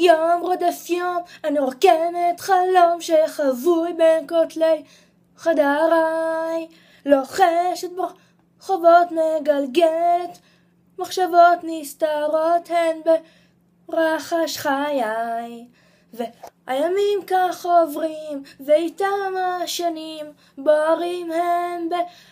יום רודף יום, אני רוקמת חלום שחבוי בין כותלי חדריי. לוחשת ברחובות מגלגלת, מחשבות נסתרות הן ברחש חיי. והימים כך עוברים, ואיתם השנים בוערים הם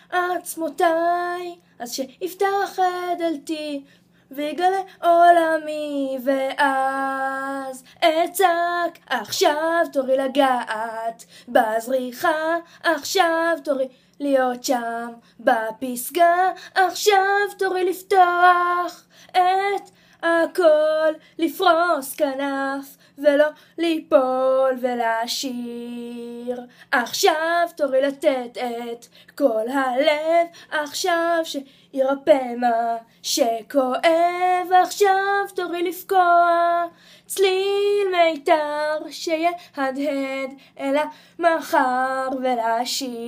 בעצמותיי. אז שיפתח את דלתי ויגלה עולמי, ואז אצעק, עכשיו תורי לגעת בזריחה, עכשיו תורי להיות שם בפסגה, עכשיו תורי לפתוח את הכל, לפרוס כנף ולא ליפול ולשיר. עכשיו תורי לתת את כל הלב, עכשיו שירפא מה שכואב, עכשיו תורי לפקוע צליל מיתר שיהדהד אל המחר ולשיר.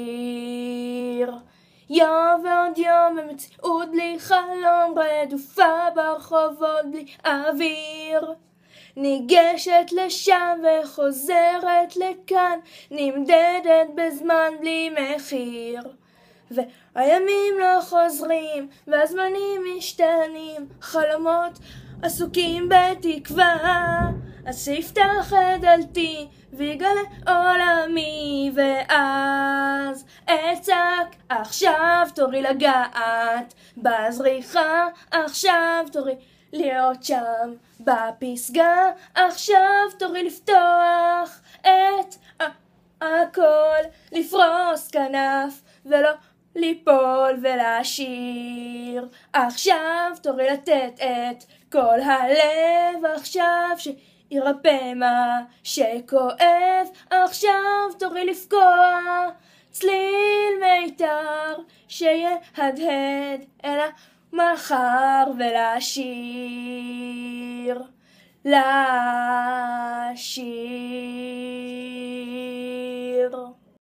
יום ועוד יום במציאות בלי חלום, רדופה ברחובות בלי אוויר, ניגשת לשם וחוזרת לכאן, נמדדת בזמן בלי מחיר. והימים לא חוזרים והזמנים משתנים, חלומות עסוקים בתקווה. אז שיפתח את דלתי ויגלה עולמי, ואז אצעק, עכשיו תורי לגעת בזריחה, עכשיו תורי להיות שם בפסגה, עכשיו תורי לפתוח את הכל, לפרוס כנף ולא ליפול ולשיר. עכשיו תורי לתת את כל הלב, עכשיו שירפא מה שכואב, עכשיו תורי לפקוע צליל מיתר שיהדהד אל המחר ולשיר. לשיר.